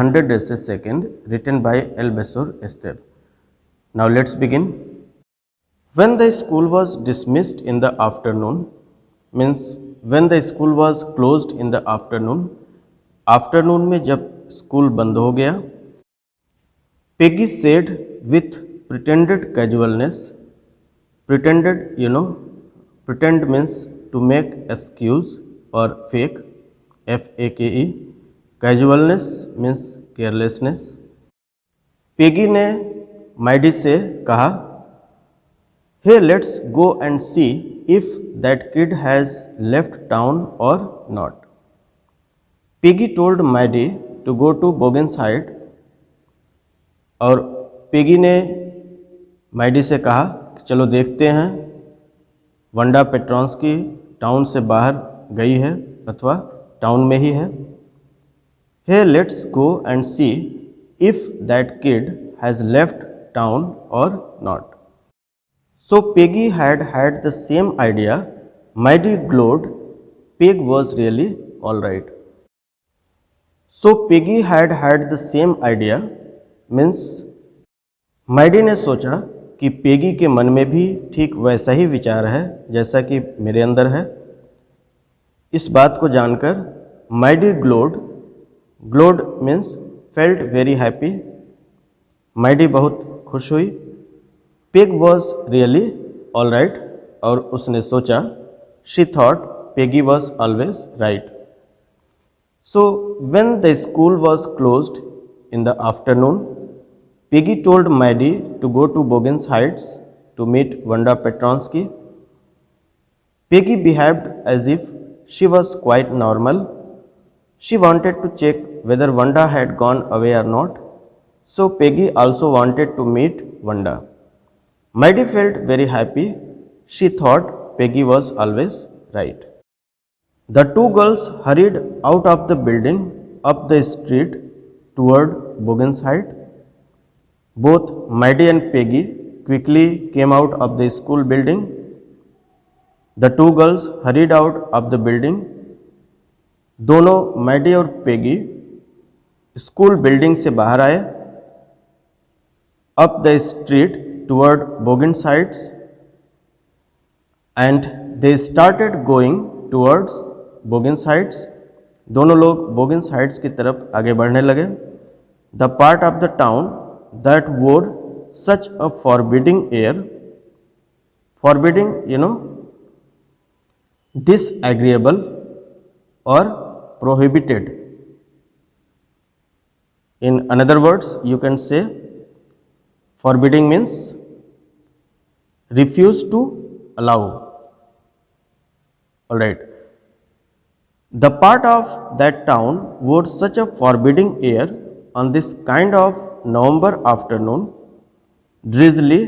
100 Days a Second, written by Elbesor Esther. Now let's begin. When the school was dismissed in the afternoon, means when the school was closed in the afternoon में जब school बंद हो गया, Peggy said with pretended casualness, pretended, pretend means to make excuse or fake, F-A-K-E, casualness means carelessness. Peggy ने Maidie से कहा, hey let's go and see if that kid has left town और not. Peggy told Maidie to go to Boggins Heights. और Peggy ने Maidie से कहा कि चलो देखते हैं वंडा पेट्रॉन्स्की टाउन से बाहर गई है अथवा टाउन में ही है. Hey let's go and see if that kid has left town or not. So Peggy had the same idea. Maidie glowed. Peg was really all right. So Peggy had the same idea means Maidie ने सोचा कि Peggy के मन में भी ठीक वैसा ही विचार है जैसा कि मेरे अंदर है. इस बात को जानकर Maidie glowed. Glowed means felt very happy. Maidie बहुत खुश हुई. Peg was really all right. और उसने सोचा she thought Peggy was always right. So when the school was closed in the afternoon, Peggy told Maidie to go to Boggins Heights to meet Wanda Petronski. Peggy behaved as if she was quite normal. She wanted to check whether Wanda had gone away or not. So Peggy also wanted to meet Wanda. Maidie felt very happy. She thought Peggy was always right. The two girls hurried out of the building up the street toward Boggenside. Both Maidie and Peggy quickly came out of the school building. The two girls hurried out of the building. दोनों Maddie और Peggy school building से बाहर आए. Up the street toward Boggins Heights and they started going towards Boggins Heights. दोनों लोग Boggins Heights की तरफ आगे बढ़ने लगे. The part of the town that wore such a forbidding air. Forbidding disagreeable और prohibited. In another words, you can say forbidding means refuse to allow. All right. The part of that town wore such a forbidding air on this kind of November afternoon. Drizzly,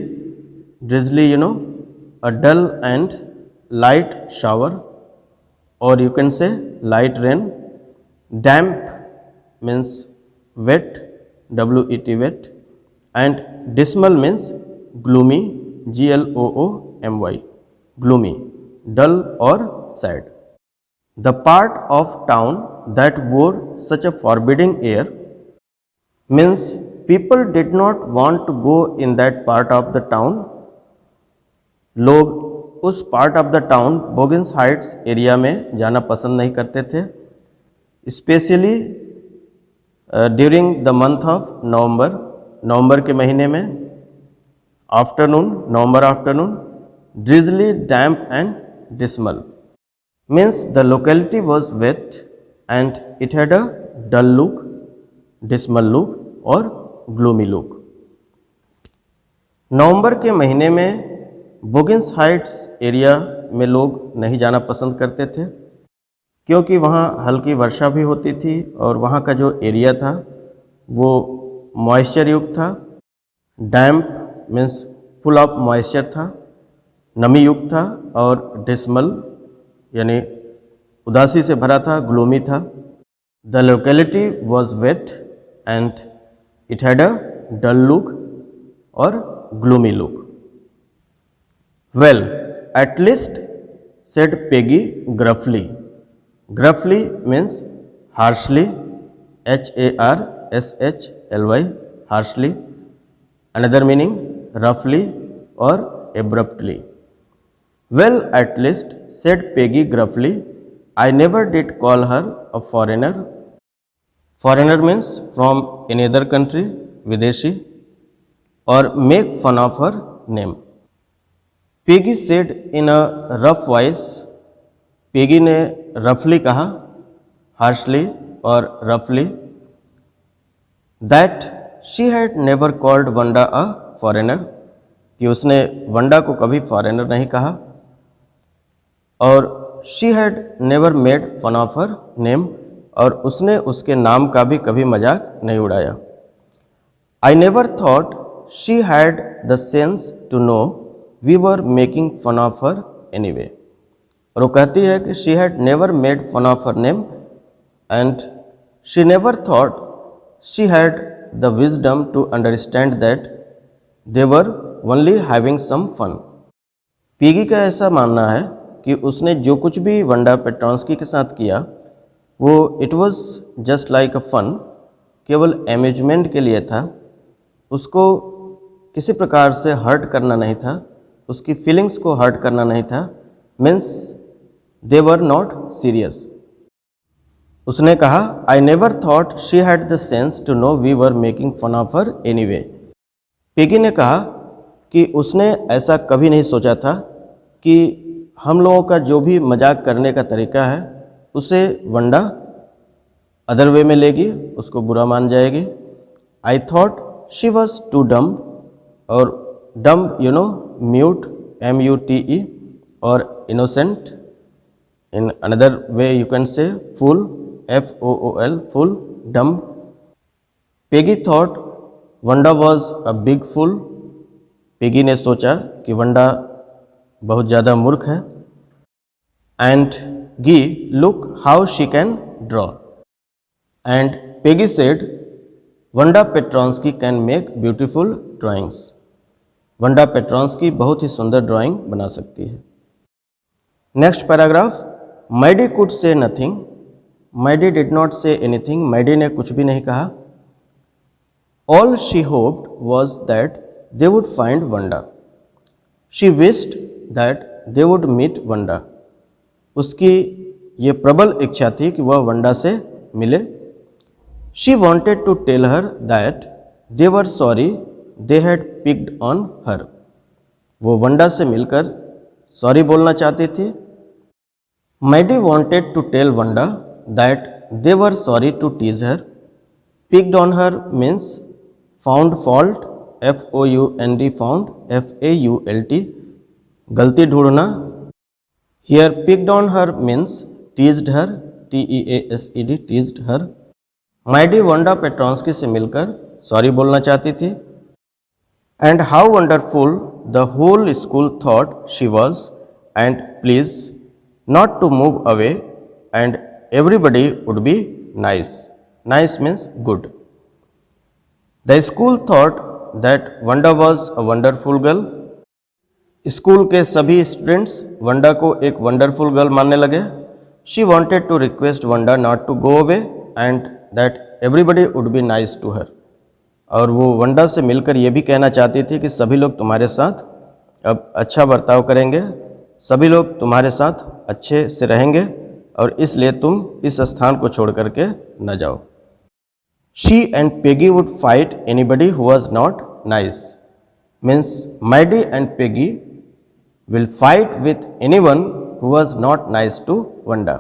a dull and light shower, or you can say light rain. Damp means wet, W-E-T, wet, and dismal means gloomy, G-L-O-O-M-Y, gloomy, dull or sad. The part of town that wore such a forbidding air means people did not want to go in that part of the town. लोग उस part of the town Boggins Heights area में जाना पसंद नहीं करते थे. Specially during the month of November के महीने में. November afternoon. Drizzly, damp and dismal means the locality was wet and it had a dull look, dismal look और ग्लूमी लुक. नवंबर के महीने में बोगेन्सहाइड्स एरिया में लोग नहीं जाना पसंद करते थे क्योंकि वहाँ हल्की वर्षा भी होती थी और वहाँ का जो एरिया था वो मॉइस्चर युक्त था. डैम्प मीन्स फुल ऑफ मॉइस्चर था, नमी युक्त था. और डिस्मल यानी उदासी से भरा था, ग्लूमी था. The locality was wet and it had a dull look और gloomy look. Well, at least said Peggy gruffly. Gruffly means harshly, H-A-R HARSHLY, harshly. Another meaning, roughly or abruptly. Well, at least, said Peggy gruffly, I never did call her a foreigner. Foreigner means from any other country, Videshi, or make fun of her name. Peggy said in a rough voice, Peggy ने roughly कहा, harshly और roughly, that she had never called Wanda a foreigner, कि उसने वंडा को कभी foreigner नहीं कहा, और she had never made fun of her name, और उसने उसके नाम का भी कभी मजाक नहीं उड़ाया. I never thought she had the sense to know we were making fun of her anyway. और वो कहती है कि she had never made fun of her name and she never thought she had the wisdom to understand that they were only having some fun. Piggy का ऐसा मानना है कि उसने जो कुछ भी वंडा पेट्रॉन्स्की के साथ किया वो it was just like a fun, केवल एम्यूजमेंट के लिए था, उसको किसी प्रकार से हर्ट करना नहीं था, उसकी फीलिंग्स को हर्ट करना नहीं था, means they were not serious. उसने कहा I never thought she had the sense to know we were making fun of her anyway. Peggy ने कहा कि उसने ऐसा कभी नहीं सोचा था कि हम लोगों का जो भी मजाक करने का तरीका है उसे वंडा अदर वे में लेगी, उसको बुरा मान जाएगी. I thought she was too dumb, और dumb you know mute, MUTE, और innocent in another way you can say fool, FOOL, fool, dumb. Peggy thought Wanda was a big fool. Peggy ने सोचा कि वंडा बहुत ज़्यादा मूर्ख है. And gee look how she can draw. And Peggy said Wanda Petronski can make beautiful drawings. Wanda Petronski बहुत ही सुंदर ड्राइंग बना सकती है. Next paragraph. Maidie could say nothing. Maidie did not say anything. Maidie ने कुछ भी नहीं कहा. All she hoped was that they would find Wanda. She wished that they would meet Wanda. उसकी ये प्रबल इच्छा थी कि वह वंडा से मिले. She wanted to tell her that they were sorry they had picked on her. वो वंडा से मिलकर सॉरी बोलना चाहती थी. Maidie wanted to tell Wanda that they were sorry to tease her. Picked on her means found fault, FOUND, found, FAULT, गलती ढूंढना. Here picked on her means teased her, TEASED, teased her. Maidie Wanda Petronski से मिलकर sorry बोलना चाहती थी. And how wonderful the whole school thought she was, and please not to move away, and everybody would be nice. Nice means good. The school thought that Wanda was a wonderful girl. School के सभी students वंडा को एक wonderful girl मानने लगे. She wanted to request Wanda not to go away and that everybody would be nice to her. और वो Wanda से मिलकर ये भी कहना चाहती थी कि सभी लोग तुम्हारे साथ अब अच्छा बर्ताव करेंगे, सभी लोग तुम्हारे साथ अच्छे से रहेंगे, और इसलिए तुम इस स्थान को छोड़ करके न जाओ. She and Peggy would fight anybody who was not nice. Means Maidie and Peggy will fight with anyone who was not nice to Wanda.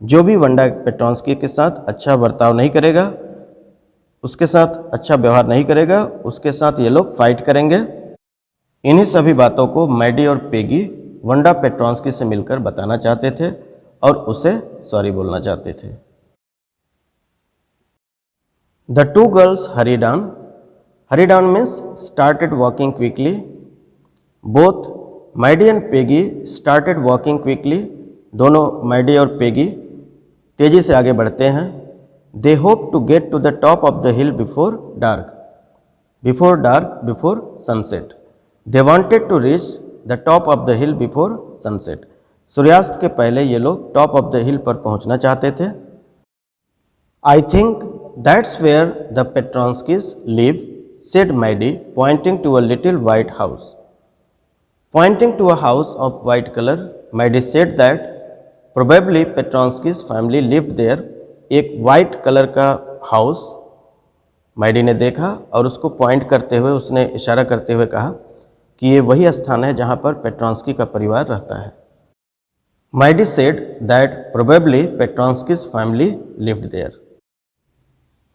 जो भी वंडा पेट्रॉन्स्की के साथ अच्छा बर्ताव नहीं करेगा, उसके साथ अच्छा व्यवहार नहीं करेगा, उसके साथ ये लोग फाइट करेंगे. इन्हीं सभी बातों को मैडी और पेगी वंडा पेट्रॉन्स्की से मिलकर बताना चाहते थे और उसे सॉरी बोलना चाहते थे. The two girls hurried on. Hurried on means started walking quickly. Both Maddie and Peggy started walking quickly. दोनों मैडी और पेगी तेजी से आगे बढ़ते हैं. They hope to get to the top of the hill before dark. Before dark, before sunset. They wanted to reach the top of the hill before sunset. सूर्यास्त के पहले ये लोग टॉप ऑफ द हिल पर पहुंचना चाहते थे. I think that's where the Petronskis live, said Maidie, pointing to a little white house. Pointing to a house of white color, Maidie said that probably Petronsky's family lived there. एक white colour का house माइडी ने देखा और उसको point करते हुए, उसने इशारा करते हुए कहा कि ये वही स्थान है जहां पर पेट्रॉन्स्की का परिवार रहता है. Maidie said that probably Petronsky's family lived there.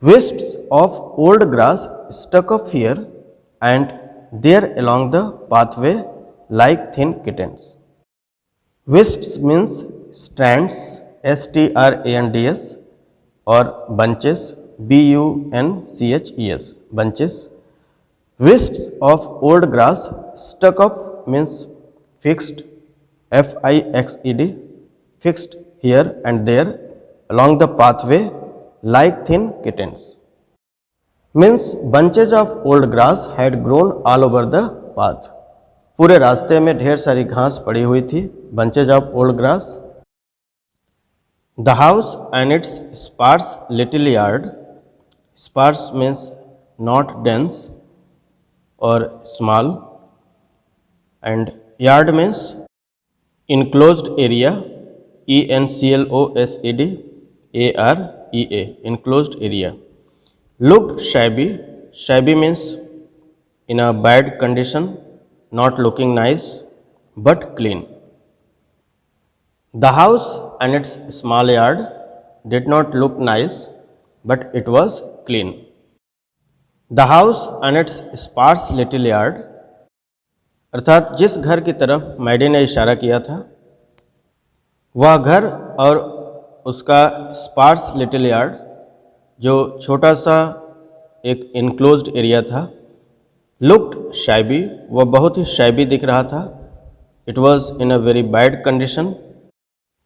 Wisps of old grass stuck up here and there along the pathway like thin kittens. Wisps means strands, strands, or bunches, bunches, bunches. Wisps of old grass stuck up means fixed, fixed, fixed here and there along the pathway like thin kittens. Means bunches of old grass had grown all over the path. पूरे रास्ते में ढेर सारी घास पड़ी हुई थी. bunches of old grass. The house and its sparse little yard. Sparse means not dense or small, and yard means enclosed area, enclosed area, enclosed area. Looked shabby. Shabby means in a bad condition, not looking nice, but clean. The house and its small yard did not look nice, but it was clean. The house and its sparse little yard, अर्थात जिस घर की तरफ Maddie ने इशारा किया था, वह घर और उसका स्पार्स लिटिल यार्ड, जो छोटा सा एक इनक्लोज्ड एरिया था, लुक्ड शैबी, वह बहुत ही शैबी दिख रहा था. It was in a very bad condition,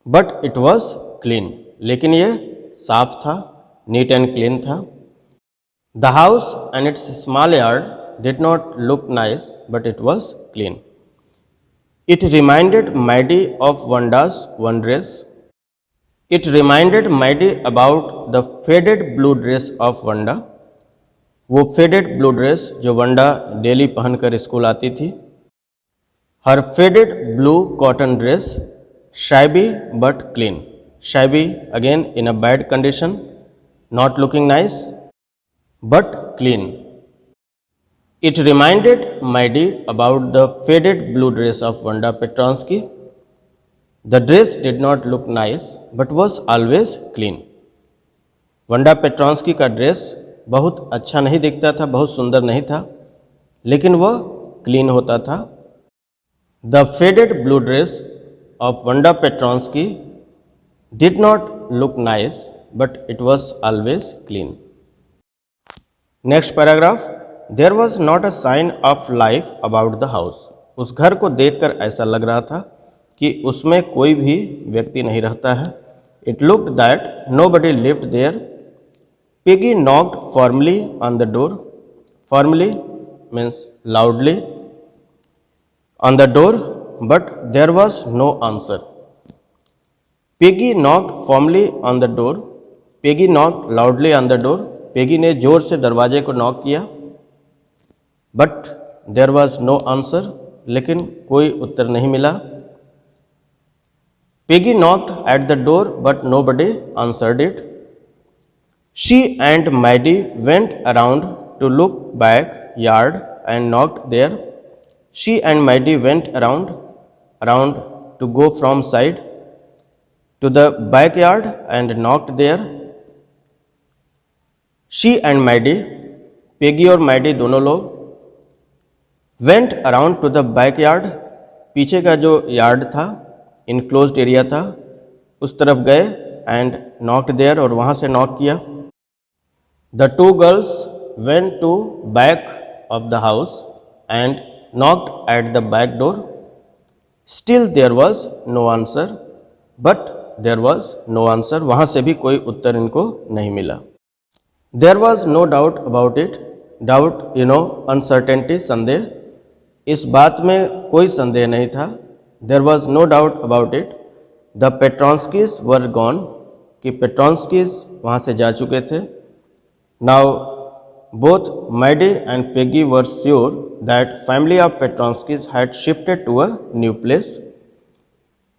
but it was clean, लेकिन ये साफ था, नीट एंड क्लीन था. The house and its small yard did not look nice, but it was clean. It reminded Maidie of Wanda's one dress. It reminded Maidie about the faded blue dress of Wanda. वो faded blue dress जो वंडा daily पहनकर school आती थी. Her faded blue cotton dress, shabby but clean. Shabby again in a bad condition, not looking nice, but clean. It reminded Maidie about the faded blue dress of Wanda Petronsky. The dress did not look nice, but was always clean. वंडा पेट्रॉन्स्की का dress बहुत अच्छा नहीं दिखता था, बहुत सुंदर नहीं था, लेकिन वह क्लीन होता था. The faded blue dress of Wanda Petronsky did not look nice, but it was always clean. Next paragraph. There was not a sign of life about the house. उस घर को देखकर ऐसा लग रहा था कि उसमें कोई भी व्यक्ति नहीं रहता है. It looked that nobody lived there. Peggy knocked firmly on the door. Firmly means loudly on the door, but there was no answer. Peggy knocked firmly on the door. Peggy knocked loudly on the door. Peggy ने जोर से दरवाजे को knock किया, but there was no answer. लेकिन कोई उत्तर नहीं मिला. Peggy knocked at the door, but nobody answered it. She and Maidie went around to look back yard and knocked there. She and Maidie went around to go from side to the backyard and knocked there. She and Maidie, Peggy और Maidie दोनों लोग, went around to the backyard, पीछे का जो yard था, enclosed area था, उस तरफ गए एंड नॉक्ड देयर, और वहाँ से नॉक किया. The two girls went to back of the house and knocked at the back door. Still there was no answer, but there was no answer. वहाँ से भी कोई उत्तर इनको नहीं मिला. There was no doubt about it. Doubt uncertainty, संदेह. इस बात में कोई संदेह नहीं था. There was no doubt about it. The Petronskys were gone, कि पेट्रॉन्स्कीज वहाँ से जा चुके थे. Now, both Maidie and Peggy were sure that family of Petronskis had shifted to a new place.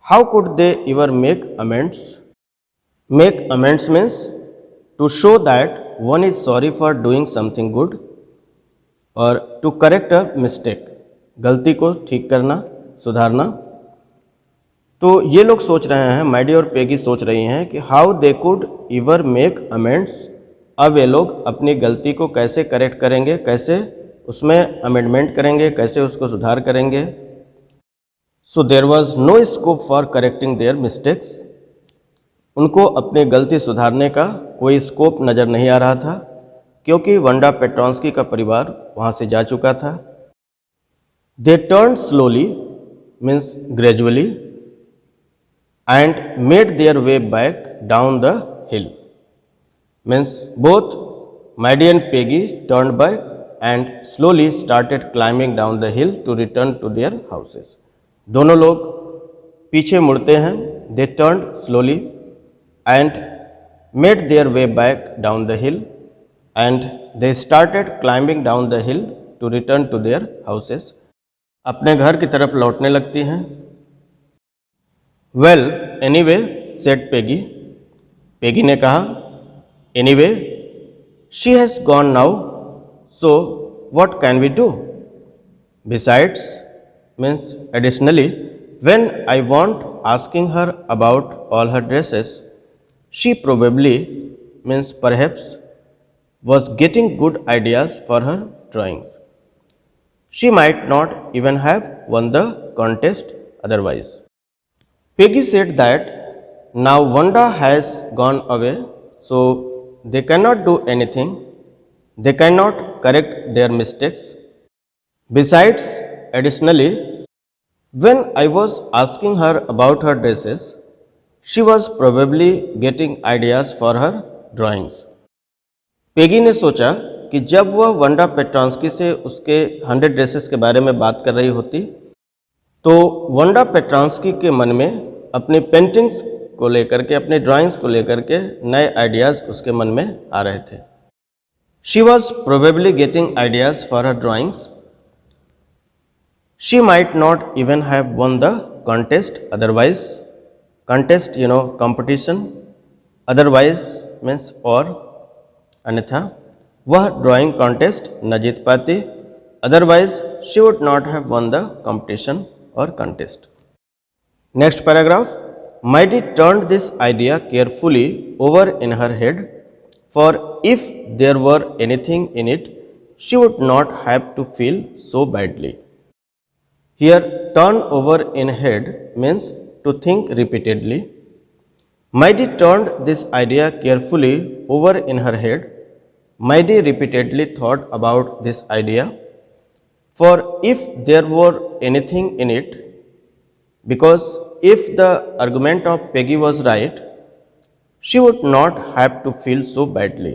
How could they ever make amends? Make amends means to show that one is sorry for doing something good और to correct a mistake, गलती को ठीक करना, सुधारना। तो ये लोग सोच रहे हैं, मैडी और पेगी सोच रही हैं कि how they could इवर make amends. अब ये लोग अपनी गलती को कैसे करेक्ट करेंगे, कैसे उसमें अमेंडमेंट करेंगे, कैसे उसको सुधार करेंगे। So there was no scope for correcting their mistakes. उनको अपनी गलती सुधारने का कोई स्कोप नज़र नहीं आ रहा था, क्योंकि वंडा पेट्रॉन्स्की का परिवार वहाँ से जा चुका था। They turn slowly means gradually and made their way back down the hill means both Maddie and Peggy turn back and slowly started climbing down the hill to return to their houses. दोनों लोग पीछे मुड़ते हैं। They turn slowly and made their way back down the hill and they started climbing down the hill to return to their houses. अपने घर की तरफ लौटने लगती हैं। Well, anyway, said Peggy. Peggy ने कहा, anyway, she has gone now, so what can we do? Besides, means additionally, when I want asking her about all her dresses, she probably means perhaps was getting good ideas for her drawings. She might not even have won the contest otherwise. Peggy said that now Wanda has gone away, so they cannot do anything. They cannot correct their mistakes. Besides, additionally, when I was asking her about her dresses, she was probably getting ideas for her drawings. Peggy ने सोचा कि जब वह वंडा Petronski से उसके 100 dresses के बारे में बात कर रही होती, तो वंडा पेट्रॉन्स्की के मन में अपनी पेंटिंग्स को लेकर के, अपने ड्राइंग्स को लेकर के नए आइडियाज़ उसके मन में आ रहे थे। She was probably getting ideas for her drawings. She might not even have won the contest otherwise. Contest competition, otherwise means और, अन्यथा वह ड्राइंग कॉन्टेस्ट न जीत पाती। Otherwise she would not have won the competition और contest. Next paragraph. Maidie turned this idea carefully over in her head, for if there were anything in it, she would not have to feel so badly. Here, turn over in head means to think repeatedly. Maidie turned this idea carefully over in her head. Maidie repeatedly thought about this idea, for if there were anything in it, because if the argument of Peggy was right, she would not have to feel so badly.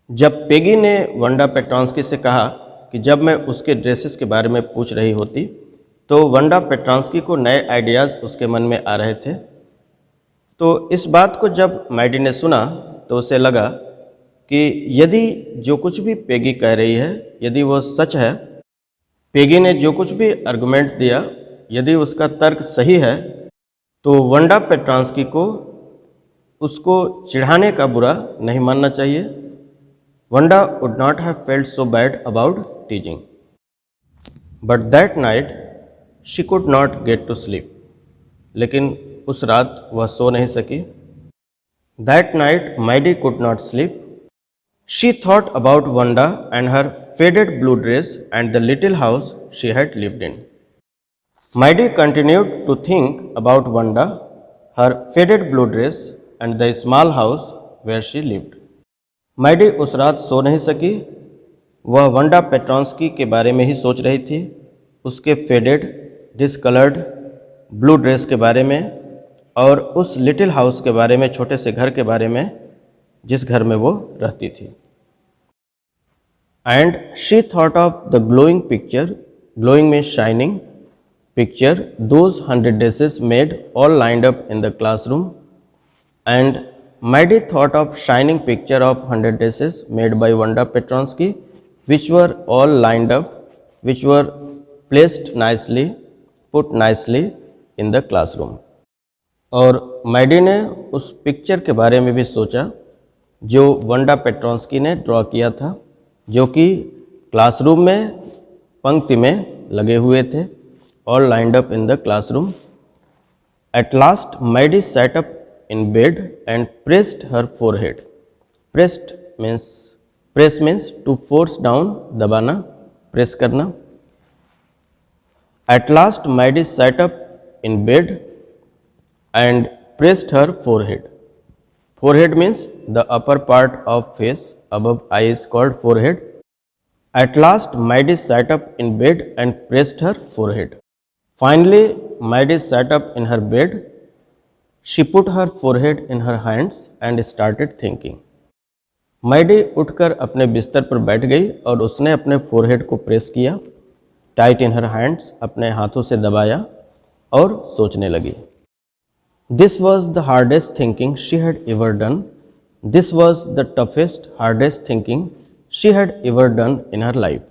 जब Peggy ने वंडा Petronski से कहा कि जब मैं उसके dresses के बारे में पूछ रही होती, तो वंडा पेट्रॉन्स्की को नए आइडियाज़ उसके मन में आ रहे थे। तो इस बात को जब मैडी ने सुना तो उसे लगा कि यदि जो कुछ भी पेगी कह रही है, यदि वो सच है, पेगी ने जो कुछ भी आर्गुमेंट दिया, यदि उसका तर्क सही है, तो वंडा पेट्रॉन्स्की को उसको चिढ़ाने का बुरा नहीं मानना चाहिए। Wanda would not have felt so bad about teasing, but that night she could not get to sleep. लेकिन उस रात वह सो नहीं सकी। That night Maidie could not sleep. She thought about Wanda and her faded blue dress and the little house she had lived in. Maidie continued to think about Wanda, her faded blue dress and the small house where she lived. Maidie उस रात सो नहीं सकी। वह वंडा पेट्रॉन्स्की के बारे में ही सोच रही थी, उसके फेडेड डिसकलर्ड ब्लू ड्रेस के बारे में और उस लिटिल हाउस के बारे में, छोटे से घर के बारे में जिस घर में वो रहती थी। And she thought of the glowing picture, glowing means shining picture, those 100 dresses made all lined up in the classroom, and Maddie thought of shining picture of 100 dresses made by Wanda Petronsky, which were all lined up, which were placed nicely, put nicely in the classroom. और Maddie ने उस picture के बारे में भी सोचा जो वंडा पेट्रॉन्स्की ने ड्रॉ किया था, जो कि क्लासरूम में पंक्ति में लगे हुए थे, all lined up in the classroom. At last, Maddie sat up in bed and pressed her forehead. Press means to force down, दबाना, press करना. At last, Maddie sat up in bed and pressed her forehead. Forehead means the upper part of face above eye is called forehead. At last, Maddie sat up in bed and pressed her forehead. Finally, Maddie sat up in her bed. She put her forehead in her hands and started thinking. Maddie उठकर अपने बिस्तर पर बैठ गई और उसने अपने forehead को प्रेस किया, टाइट इन हर हैंड्स, अपने हाथों से दबाया और सोचने लगी. This was the hardest thinking she had ever done. This was the toughest, hardest thinking she had ever done in her life.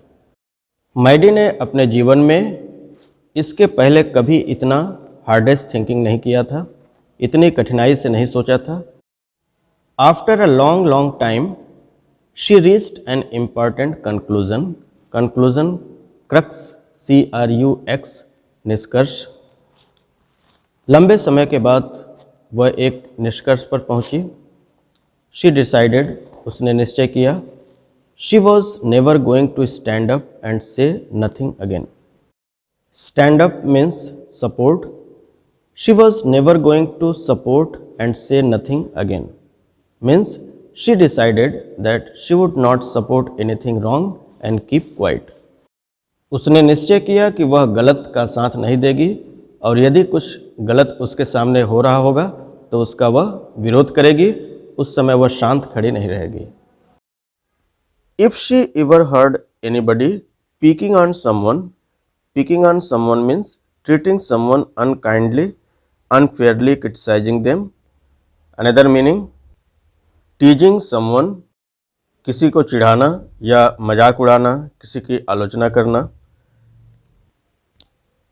Maddie ने अपने जीवन में इसके पहले कभी इतना हार्डेस्ट थिंकिंग नहीं किया था, इतनी कठिनाई से नहीं सोचा था. After a long long time she reached an important conclusion. Conclusion, crux, CRUX, निष्कर्ष. लंबे समय के बाद वह एक निष्कर्ष पर पहुंची. शी डिसाइडेड, उसने निश्चय किया. She was never going to stand up and say nothing again. Stand up means support. She was never going to support and say nothing again. Means she decided that she would not support anything wrong and keep quiet. उसने निश्चय किया कि वह गलत का साथ नहीं देगी और यदि कुछ गलत उसके सामने हो रहा होगा तो उसका वह विरोध करेगी. उस समय वह शांत खड़ी नहीं रहेगी. If she ever heard anybody picking on someone means treating someone unkindly, unfairly, criticizing them. Another meaning, teasing someone, किसी को चिढ़ाना या मजाक उड़ाना, किसी की आलोचना करना.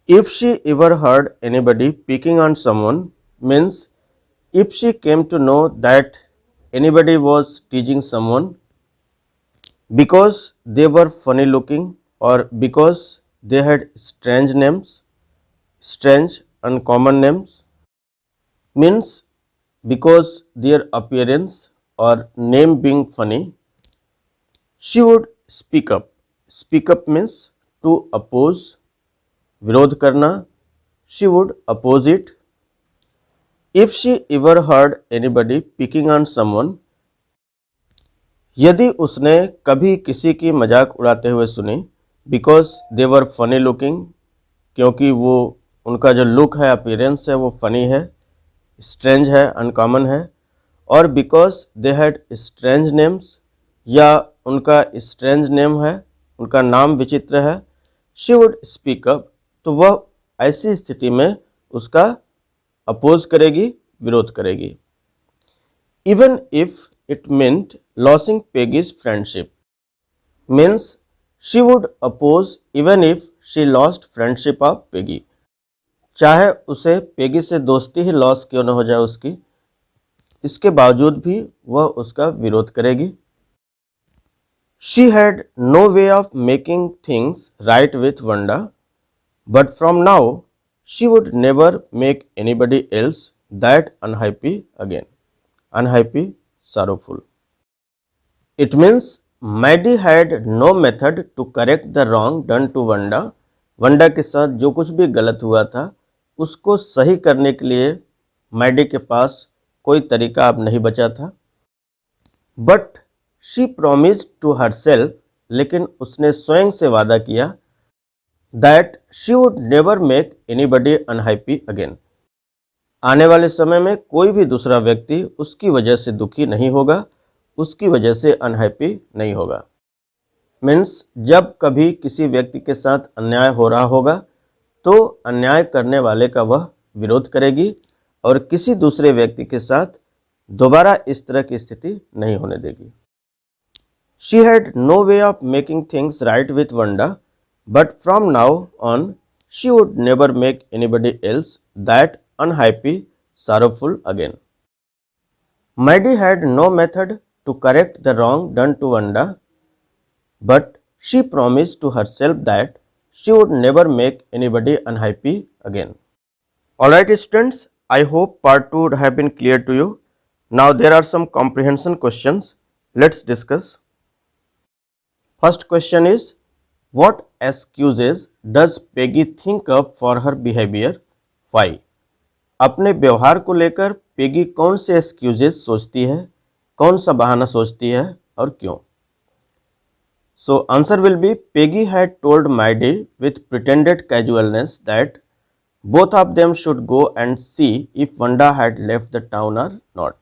If she ever heard anybody picking on someone means if she came to know that anybody was teasing someone because they were funny looking or because they had strange names, strange uncommon names, means because their appearance or name being funny, she would speak up. Speak up means to oppose, विरोध करना. She would oppose it. If she ever heard anybody picking on someone, यदि उसने कभी किसी की मजाक उड़ाते हुए सुनी, because they were funny looking, क्योंकि वो उनका जो लुक है, अपीयरेंस है, वो फनी है, स्ट्रेंज है, अनकॉमन है, और because they had strange names, या उनका स्ट्रेंज नेम है, उनका नाम विचित्र है, शी वुड स्पीक अप, तो वह ऐसी स्थिति में उसका अपोज करेगी, विरोध करेगी. Even if it meant losing Peggy's friendship means she would oppose even if she lost friendship of Peggy. चाहे उसे पेगी से दोस्ती ही लॉस क्यों न हो जाए उसकी, इसके बावजूद भी वह उसका विरोध करेगी. She had no way of making things right with Wanda, but from now she would never make anybody else that unhappy again. Unhappy, sorrowful. It means Maidie had no method to correct the wrong done to Wanda. Wanda के साथ जो कुछ भी गलत हुआ था उसको सही करने के लिए मैडी के पास कोई तरीका अब नहीं बचा था. But she promised to herself, लेकिन उसने स्वयं से वादा किया, that she would never make anybody unhappy again. आने वाले समय में कोई भी दूसरा व्यक्ति उसकी वजह से दुखी नहीं होगा, उसकी वजह से अनहैप्पी नहीं होगा. मीन्स जब कभी किसी व्यक्ति के साथ अन्याय हो रहा होगा तो अन्याय करने वाले का वह विरोध करेगी और किसी दूसरे व्यक्ति के साथ दोबारा इस तरह की स्थिति नहीं होने देगी। She had no way of making things right with Wanda, but from now on, she would never make anybody else that unhappy, sorrowful again. Maddie had no method to correct the wrong done to Wanda, but she promised to herself that she would never make anybody unhappy again. Alright students, I hope part 2 would have been clear to you. Now there are some comprehension questions. Let's discuss. First question is, what excuses does Peggy think of for her behavior? Why? अपने व्यवहार को लेकर Peggy कौन से excuses सोचती है, कौन सा बहाना सोचती है और क्यों? So answer will be, Peggy had told Maddie with pretended casualness that both of them should go and see if Wanda had left the town or not.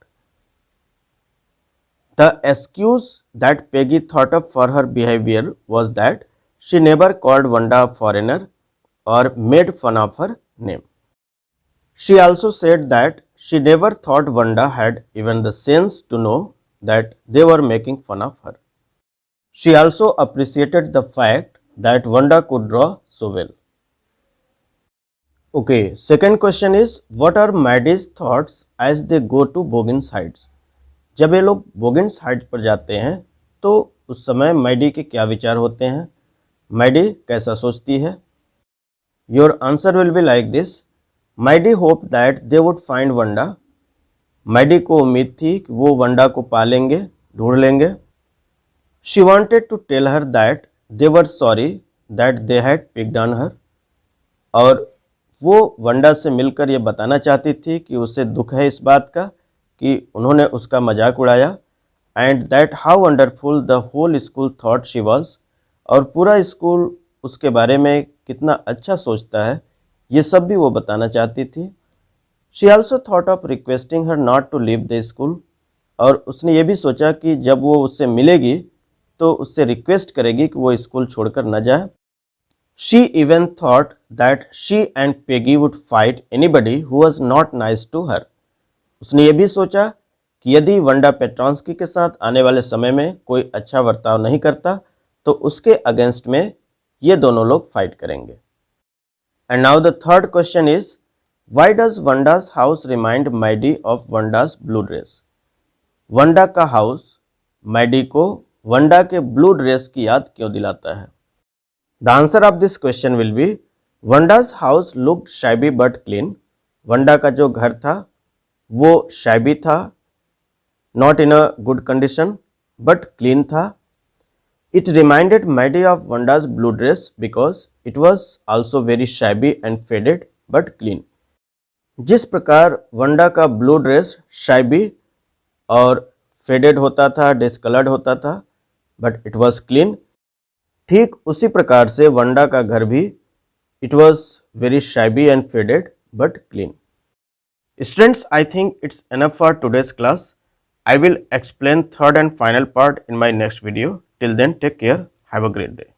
The excuse that Peggy thought of for her behavior was that she never called Wanda a foreigner or made fun of her name. She also said that she never thought Wanda had even the sense to know that they were making fun of her. She also appreciated the fact that Wanda could draw so well. Okay, second question is, what are Maddie's thoughts as they go to Boggins Heights? जब ये लोग बोगिन्स Heights पर जाते हैं तो उस समय Maddie के क्या विचार होते हैं, मैडी कैसा सोचती है? Your answer will be like this, Maidie hope that they would find Wanda. Maidie को उम्मीद थी कि वो वंडा को पालेंगे, ढूंढ लेंगे। She wanted to tell her that they were sorry that they had picked on her, और वो वंडा से मिलकर ये बताना चाहती थी कि उसे दुख है इस बात का कि उन्होंने उसका मजाक उड़ाया, and that how wonderful the whole school thought she was, और पूरा स्कूल उसके बारे में कितना अच्छा सोचता है, ये सब भी वो बताना चाहती थी। She also thought of requesting her not to leave the school, और उसने ये भी सोचा कि जब वो उससे मिलेगी तो उससे रिक्वेस्ट करेगी कि वो स्कूल छोड़कर न जाए। She even thought that she and Peggy would fight anybody who was not nice to her. उसने ये भी सोचा कि यदि वंडा पेट्रॉन्स्की के साथ आने वाले समय में कोई अच्छा बर्ताव नहीं करता तो उसके अगेंस्ट में ये दोनों लोग फाइट करेंगे। And now the third question is, why does Wanda's house remind Maidie of Wanda's blue dress? Wanda का हाउस मैडी को वंडा के ब्लू ड्रेस की याद क्यों दिलाता है? The answer of this question will be, Wanda's house looked shabby but clean. Wanda का जो घर था वो शैबी था, not in a good condition but clean था। It reminded Maidie of Wanda's blue dress because it was also very shabby and faded but clean. जिस प्रकार Wanda का ब्लू ड्रेस शैबी और फेडेड होता था, डिस्कलर्ड होता था, बट इट वॉज क्लीन, ठीक उसी प्रकार से वंडा का घर भी it was very shabby and faded but clean. Students, I think it's enough for today's class. I will explain third and final part in my next video. Till then, take care. Have a great day.